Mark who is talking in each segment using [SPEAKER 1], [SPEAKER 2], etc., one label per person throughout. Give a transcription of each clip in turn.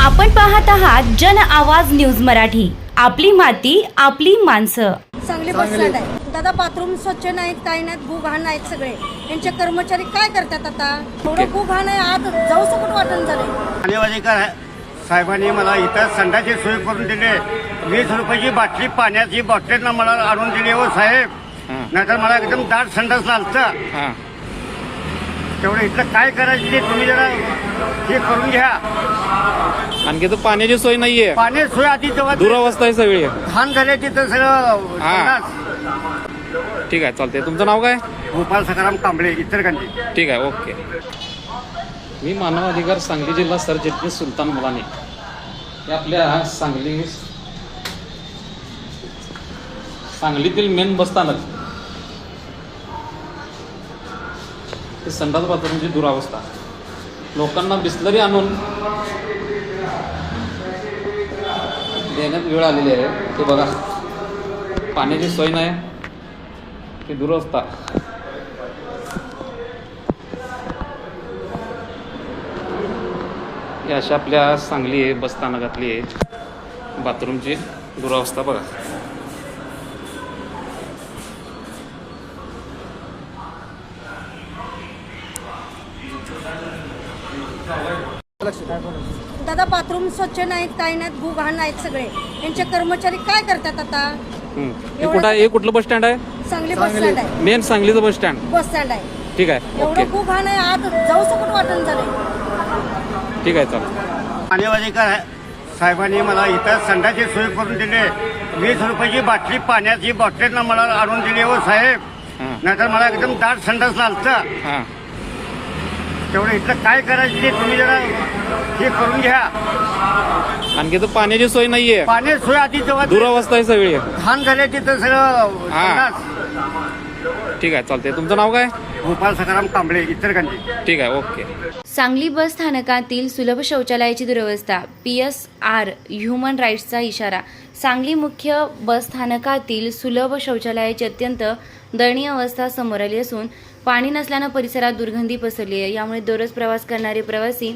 [SPEAKER 1] आपण पाहत आहात जन आवाज न्यूज मराठी। आपली माती आपली माणसं।
[SPEAKER 2] सांगली बस स्टँड आहे दादा, बाथरूम स्वच्छ नाहीत, काही नाहीत, घू घाण नाहीत सगळे। यांचे कर्मचारी काय करतात आता? थोडं घू घाण आहे, आत जाऊ सकट वाटण झाले।
[SPEAKER 3] पाणीवालीकर साहेबांनी मला इथं संडाची सोय करून दिली। 20 रुपयाची बाटली पाण्याची बॉटल मला आणून दिली हो साहेब, नाहीतर मला एकदम दाट संडास लागतं। तेवढं इथलं काय करायचं ते तुम्ही जरा हे करून घ्या।
[SPEAKER 4] आणखी तर पाण्याची सोय नाहीये,
[SPEAKER 3] पाणी सोय आधी जेव्हा
[SPEAKER 4] दुरावस्था आहे सगळी।
[SPEAKER 3] घाण झाल्याची तर सगळं संडास।
[SPEAKER 4] ठीक आहे, चालते। तुमचं नाव काय?
[SPEAKER 3] गोपाल सकाराम कांबळे, इचलकरंजी।
[SPEAKER 4] ठीक आहे, ओके। मी मानव अधिकार सांगली जिल्हा सरचिटणीस सुलतान मुलानी हे आपल्या सांगलीतील मेन बसस्थानक हे संडास बाथरूमची दुरावस्था, लोकांना बिस्लरी आणून देण्यात वेळ आलेली आहे। ते बघा, पाण्याची सोय नाही, ती दुरावस्था। ही अशा आपल्या सांगली बसस्थानकातली बाथरूमची दुरावस्था बघा।
[SPEAKER 2] दादा, बाथरूम स्वच्छ नाहीत, काही नाहीत, घू घाण नाहीत सगळे। यांचे कर्मचारी काय करतात आता?
[SPEAKER 4] हे कुठं आहे? हे कुठलं बस स्टँड आहे?
[SPEAKER 2] सांगली बस स्टँड आहे,
[SPEAKER 4] मेन सांगलीचं बस स्टँड।
[SPEAKER 2] बस स्टँड आहे।
[SPEAKER 4] ठीक आहे, ओके।
[SPEAKER 2] एवढं घू घाण आहे, आत जाऊ सकट वाटण झाले।
[SPEAKER 4] ठीक आहे, चालेल।
[SPEAKER 3] पाणीवालीकर साहेबांनी मला इथं संडाची सोय करून दिली। 20 रुपयाची बाटली पाण्याची बॉटल मला आणून दिली हो साहेब, नाहीतर मला एकदम दाट संडास लागतं। तेवढं इथलं काय करायचं ते तुम्ही जरा हे करून घ्या।
[SPEAKER 4] आणखी तर पाण्याची सोय नाहीये,
[SPEAKER 3] पाणी सोय आधी जेव्हा
[SPEAKER 4] दुरावस्था आहे सगळी।
[SPEAKER 3] घाण झाल्याची तर सगळं संडास।
[SPEAKER 4] ठीक आहे, चालते। तुमचं नाव काय?
[SPEAKER 3] गोपाल सकाराम कांबळे, इचलकरंजी।
[SPEAKER 4] ठीक आहे, ओके।
[SPEAKER 1] सांगली बस स्थानकातील सुलभ शौचालयाची दुरवस्था, PSR ह्युमन राईट्सचा इशारा। सांगली मुख्य बस स्थानकातील सुलभ शौचालयाची अत्यंत दयनीय अवस्था समोर आली असून पाणी नसल्यानं परिसरात दुर्गंधी पसरली आहे। यामुळे दररोज प्रवास करणारे प्रवासी,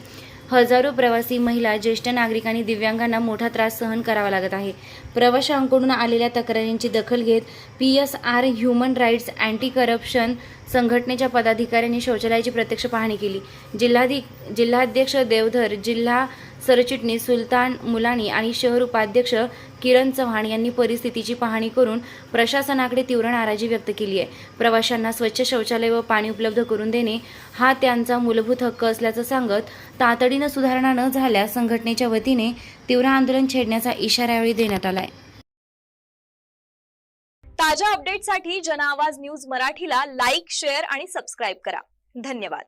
[SPEAKER 1] हजारो प्रवासी, महिला, ज्येष्ठ नागरिक आणि दिव्यांगांना मोठा त्रास सहन करावा लागत आहे। प्रवाशांकडून आलेल्या तक्रारींची दखल घेत PSR human rights anti corruption संघटनेच्या पदाधिकाऱ्यांनी शौचालयाची प्रत्यक्ष पाहणी केली। जिल्हाध्यक्ष देवधर, जिल्हा सरचिटणीस सुलतान मुलानी आणि शहर उपाध्यक्ष किरण चव्हाण यांनी परिस्थितीची पाहणी करून प्रशासनाकडे तीव्र नाराजी व्यक्त केली आहे। प्रवाशांना स्वच्छ शौचालय व पाणी उपलब्ध करून देणे हा त्यांचा मूलभूत हक्क असल्याचं सांगत तातडीनं सुधारणा न झाल्यास संघटनेच्या वतीने तीव्र आंदोलन छेडण्याचा इशारा यावेळी देण्यात आलाय।
[SPEAKER 5] ताज्या अपडेटसाठी जन आवाज न्यूज मराठीला लाईक, शेअर आणि सबस्क्राईब करा। धन्यवाद।